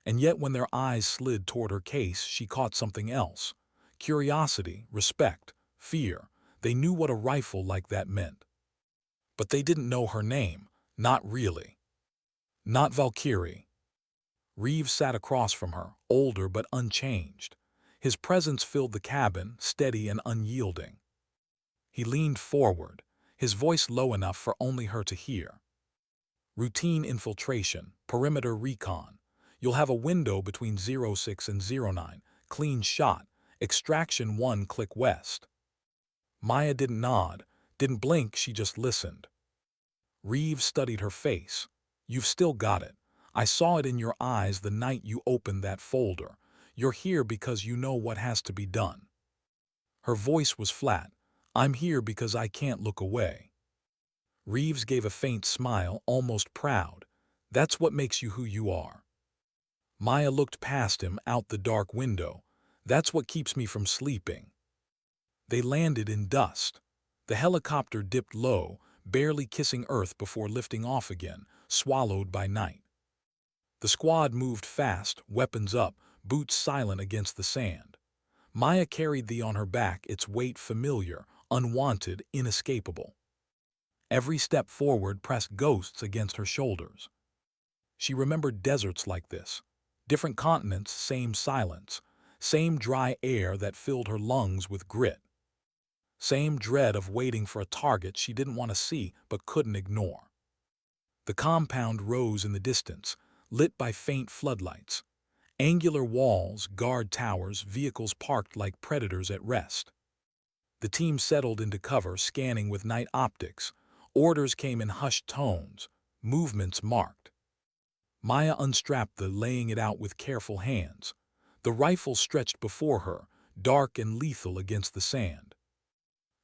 And yet when their eyes slid toward her case, she caught something else. Curiosity, respect, fear. They knew what a rifle like that meant. But they didn't know her name. Not really. Not Valkyrie. Reeves sat across from her, older but unchanged. His presence filled the cabin, steady and unyielding. He leaned forward, his voice low enough for only her to hear. "Routine infiltration, perimeter recon. You'll have a window between 06 and 09. Clean shot. Extraction 1 click west." Maya didn't nod, didn't blink, she just listened. Reeves studied her face. "You've still got it. I saw it in your eyes the night you opened that folder. You're here because you know what has to be done." Her voice was flat. "I'm here because I can't look away." Reeves gave a faint smile, almost proud. "That's what makes you who you are." Maya looked past him, out the dark window. "That's what keeps me from sleeping." They landed in dust. The helicopter dipped low, barely kissing earth before lifting off again, swallowed by night. The squad moved fast, weapons up, boots silent against the sand. Maya carried the on her back, its weight familiar, unwanted, inescapable. Every step forward pressed ghosts against her shoulders. She remembered deserts like this. Different continents, same silence. Same dry air that filled her lungs with grit. Same dread of waiting for a target she didn't want to see but couldn't ignore. The compound rose in the distance, lit by faint floodlights. Angular walls, guard towers, vehicles parked like predators at rest. The team settled into cover, scanning with night optics. Orders came in hushed tones, movements marked. Maya unstrapped laying it out with careful hands. The rifle stretched before her, dark and lethal against the sand.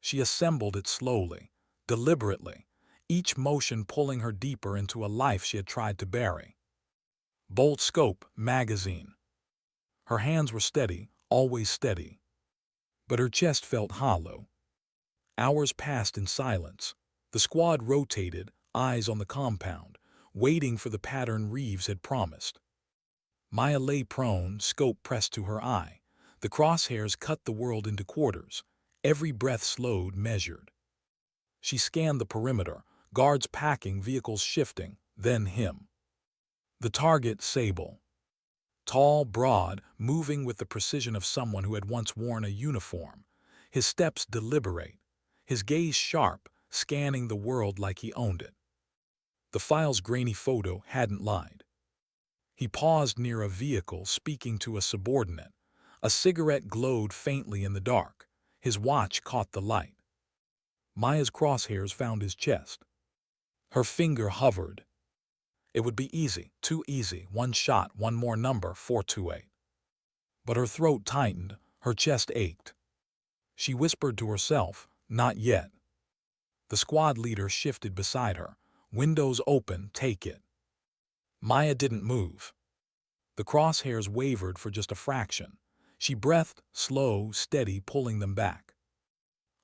She assembled it slowly, deliberately, each motion pulling her deeper into a life she had tried to bury. Bolt scope, magazine. Her hands were steady, always steady. But her chest felt hollow. Hours passed in silence. The squad rotated, eyes on the compound, waiting for the pattern Reeves had promised. Maya lay prone, scope pressed to her eye. The crosshairs cut the world into quarters. Every breath slowed, measured. She scanned the perimeter, guards packing, vehicles shifting, then him. The target, Sable. Tall, broad, moving with the precision of someone who had once worn a uniform. His steps deliberate, his gaze sharp, scanning the world like he owned it. The file's grainy photo hadn't lied. He paused near a vehicle, speaking to a subordinate. A cigarette glowed faintly in the dark. His watch caught the light. Maya's crosshairs found his chest. Her finger hovered. It would be easy, too easy, one shot, one more number, 428. But her throat tightened, her chest ached. She whispered to herself, not yet. The squad leader shifted beside her. Windows open, take it. Maya didn't move. The crosshairs wavered for just a fraction. She breathed, slow, steady, pulling them back.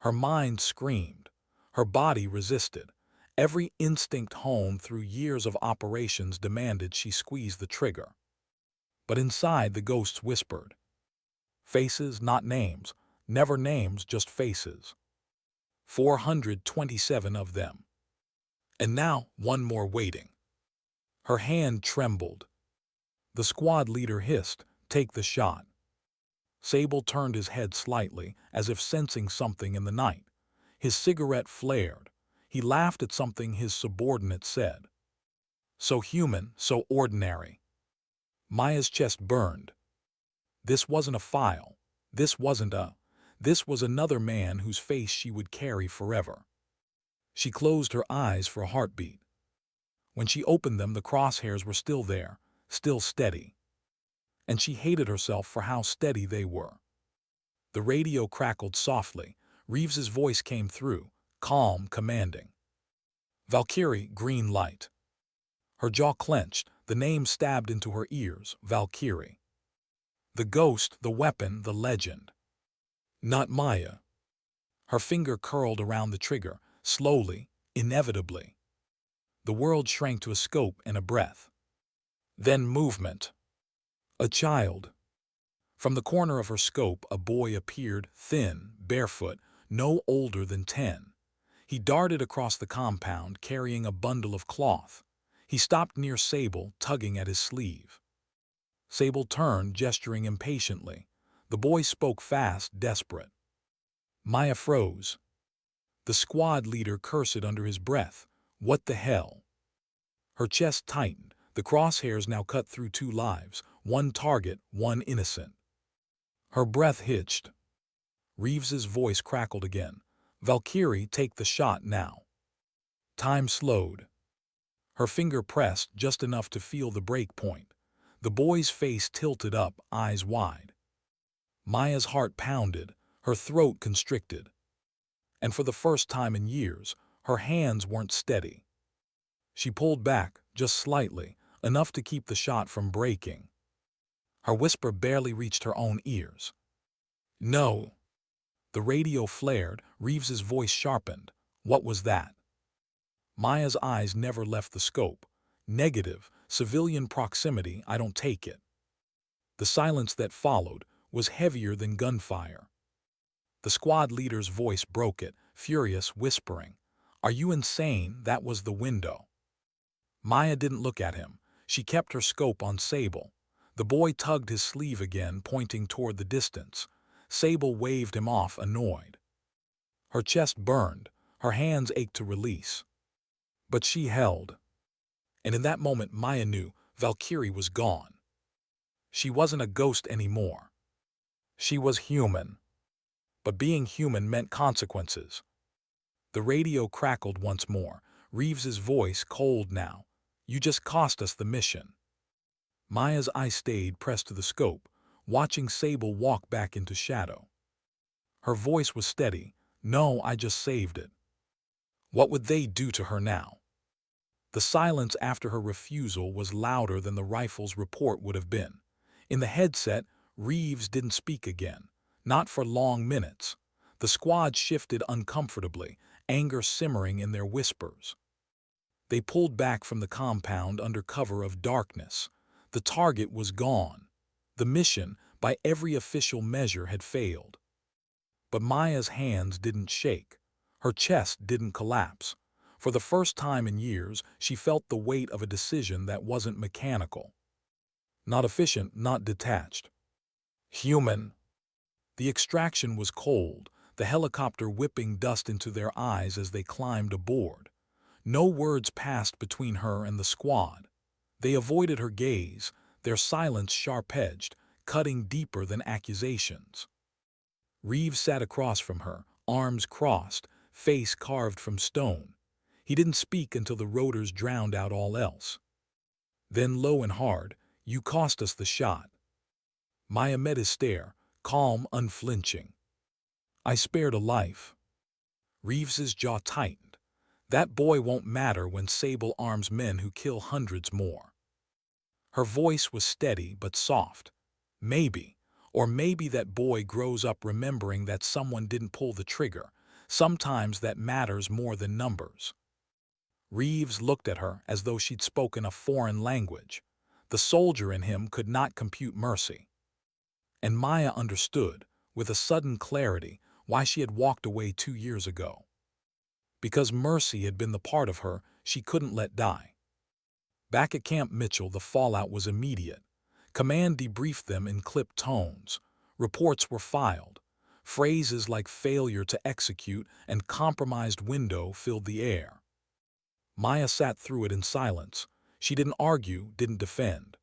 Her mind screamed. Her body resisted. Every instinct honed through years of operations demanded she squeeze the trigger. But inside the ghosts whispered. Faces, not names. Never names, just faces. 427 of them. And now, one more waiting. Her hand trembled. The squad leader hissed, take the shot. Sable turned his head slightly, as if sensing something in the night. His cigarette flared. He laughed at something his subordinate said. So human, so ordinary. Maya's chest burned. This wasn't a file. This was another man whose face she would carry forever. She closed her eyes for a heartbeat. When she opened them, the crosshairs were still there, still steady. And she hated herself for how steady they were. The radio crackled softly. Reeves's voice came through, calm, commanding. Valkyrie, green light. Her jaw clenched, the name stabbed into her ears, Valkyrie. The ghost, the weapon, the legend. Not Maya. Her finger curled around the trigger, slowly, inevitably. The world shrank to a scope and a breath. Then movement. A child. From the corner of her scope, a boy appeared, thin, barefoot, no older than 10. He darted across the compound, carrying a bundle of cloth. He stopped near Sable, tugging at his sleeve. Sable turned, gesturing impatiently. The boy spoke fast, desperate. Maya froze. The squad leader cursed under his breath. What the hell? Her chest tightened. The crosshairs now cut through 2 lives, 1 target, 1 innocent. Her breath hitched. Reeves's voice crackled again. Valkyrie, take the shot now. Time slowed. Her finger pressed just enough to feel the break point. The boy's face tilted up, eyes wide. Maya's heart pounded, her throat constricted. And for the first time in years, her hands weren't steady. She pulled back, just slightly, enough to keep the shot from breaking. Her whisper barely reached her own ears. No. The radio flared, Reeves's voice sharpened. What was that? Maya's eyes never left the scope. Negative, civilian proximity, I don't take it. The silence that followed was heavier than gunfire. The squad leader's voice broke it, furious, whispering. Are you insane? That was the window. Maya didn't look at him. She kept her scope on Sable. The boy tugged his sleeve again, pointing toward the distance. Sable waved him off, annoyed. Her chest burned. Her hands ached to release. But she held. And in that moment, Maya knew Valkyrie was gone. She wasn't a ghost anymore. She was human. But being human meant consequences. The radio crackled once more. Reeves's voice, cold now. You just cost us the mission. Maya's eye stayed pressed to the scope, watching Sable walk back into shadow. Her voice was steady. No, I just saved it. What would they do to her now? The silence after her refusal was louder than the rifle's report would have been. In the headset, Reeves didn't speak again. Not for long minutes. The squad shifted uncomfortably, anger simmering in their whispers. They pulled back from the compound under cover of darkness. The target was gone. The mission, by every official measure, had failed. But Maya's hands didn't shake. Her chest didn't collapse. For the first time in years, she felt the weight of a decision that wasn't mechanical. Not efficient, not detached. Human. The extraction was cold, the helicopter whipping dust into their eyes as they climbed aboard. No words passed between her and the squad. They avoided her gaze, their silence sharp-edged, cutting deeper than accusations. Reeves sat across from her, arms crossed, face carved from stone. He didn't speak until the rotors drowned out all else. Then, low and hard, "You cost us the shot." Maya met his stare, calm, unflinching. "I spared a life." Reeves's jaw tightened. That boy won't matter when Sable arms men who kill hundreds more. Her voice was steady but soft. Maybe, or maybe that boy grows up remembering that someone didn't pull the trigger. Sometimes that matters more than numbers. Reeves looked at her as though she'd spoken a foreign language. The soldier in him could not compute mercy. And Maya understood, with a sudden clarity, why she had walked away 2 years ago. Because mercy had been the part of her she couldn't let die. Back at Camp Mitchell, the fallout was immediate. Command debriefed them in clipped tones. Reports were filed. Phrases like failure to execute and compromised window filled the air. Maya sat through it in silence. She didn't argue, didn't defend.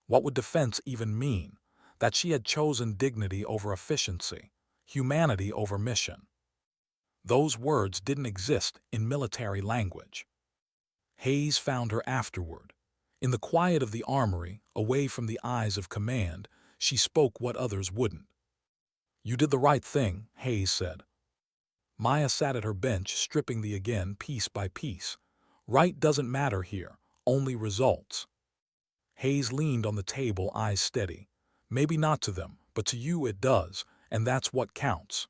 What would defense even mean? That she had chosen dignity over efficiency, humanity over mission. Those words didn't exist in military language. Hayes found her afterward. In the quiet of the armory, away from the eyes of command, she spoke what others wouldn't. "You did the right thing," Hayes said. Maya sat at her bench, stripping the again piece by piece. "Right doesn't matter here, only results." Hayes leaned on the table, eyes steady. "Maybe not to them, but to you it does, and that's what counts."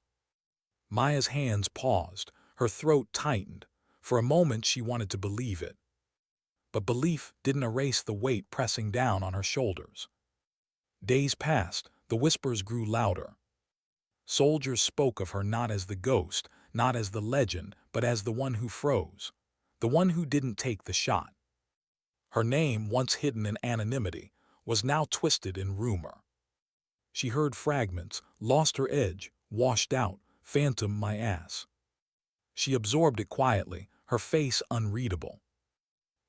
Maya's hands paused, her throat tightened. For a moment she wanted to believe it. But belief didn't erase the weight pressing down on her shoulders. Days passed, the whispers grew louder. Soldiers spoke of her not as the ghost, not as the legend, but as the one who froze, the one who didn't take the shot. Her name, once hidden in anonymity, was now twisted in rumor. She heard fragments, lost her edge, washed out, phantom my ass. She absorbed it quietly, her face unreadable.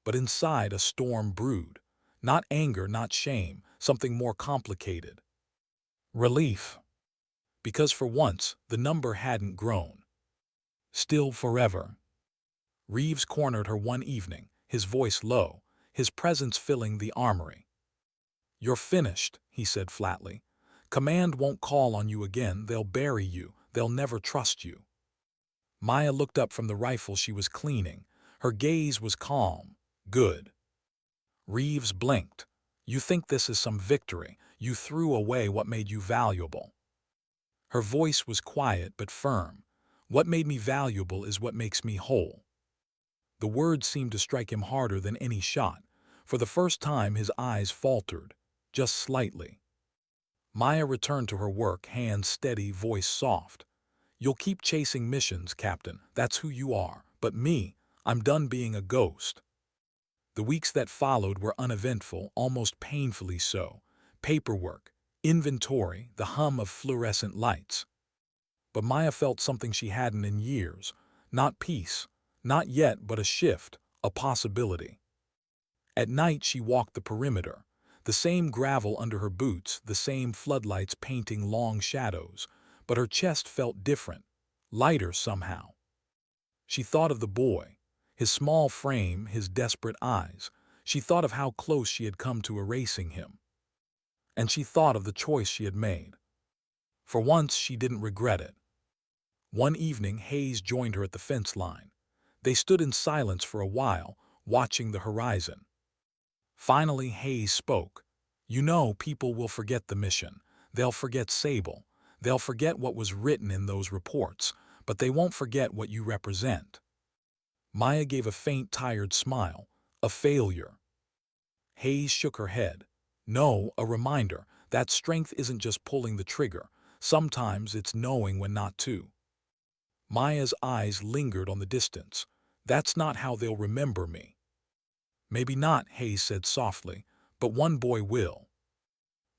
But inside a storm brewed. Not anger, not shame, something more complicated. Relief. Because for once, the number hadn't grown. Still forever. Reeves cornered her one evening, his voice low, his presence filling the armory. "You're finished," he said flatly. "Command won't call on you again, they'll bury you, they'll never trust you." Maya looked up from the rifle she was cleaning. Her gaze was calm. "Good." Reeves blinked. "You think this is some victory? You threw away what made you valuable." Her voice was quiet but firm. "What made me valuable is what makes me whole." The words seemed to strike him harder than any shot. For the first time his eyes faltered, just slightly. Maya returned to her work, hands steady, voice soft. "You'll keep chasing missions, Captain, that's who you are. But me, I'm done being a ghost." The weeks that followed were uneventful, almost painfully so. Paperwork, inventory, the hum of fluorescent lights. But Maya felt something she hadn't in years. Not peace, not yet, but a shift, a possibility. At night she walked the perimeter. The same gravel under her boots, the same floodlights painting long shadows. But her chest felt different, lighter somehow. She thought of the boy, his small frame, his desperate eyes. She thought of how close she had come to erasing him. And she thought of the choice she had made. For once she didn't regret it. One evening Hayes joined her at the fence line. They stood in silence for a while, watching the horizon. Finally Hayes spoke. "You know, people will forget the mission. They'll forget Sable. They'll forget what was written in those reports, but they won't forget what you represent." Maya gave a faint, tired smile. "A failure." Hayes shook her head. "No, a reminder that strength isn't just pulling the trigger. Sometimes it's knowing when not to." Maya's eyes lingered on the distance. "That's not how they'll remember me." "Maybe not," Hayes said softly, "but one boy will."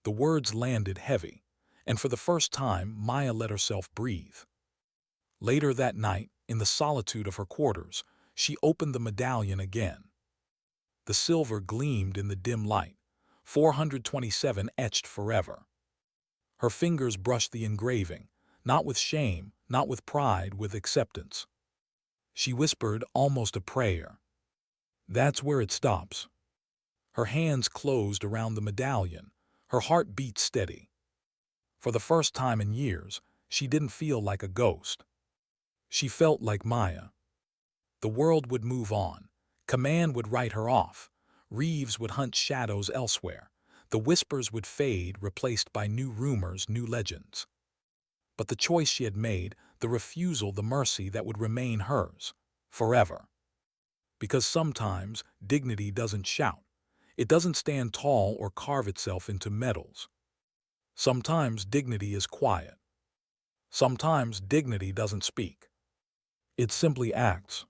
The words landed heavy, and for the first time Maya let herself breathe. Later that night, in the solitude of her quarters, she opened the medallion again. The silver gleamed in the dim light. 427 etched forever. Her fingers brushed the engraving, Not with shame, not with pride, with acceptance. She whispered almost a prayer. That's where it stops. Her hands closed around the medallion. Her heart beat steady. For the first time in years, she didn't feel like a ghost. She felt like Maya. The world would move on. Command would write her off. Reeves would hunt shadows elsewhere. The whispers would fade, replaced by new rumors, new legends. But the choice she had made, the refusal, the mercy that would remain hers, forever. Because sometimes dignity doesn't shout. It doesn't stand tall or carve itself into medals. Sometimes dignity is quiet. Sometimes dignity doesn't speak. It simply acts.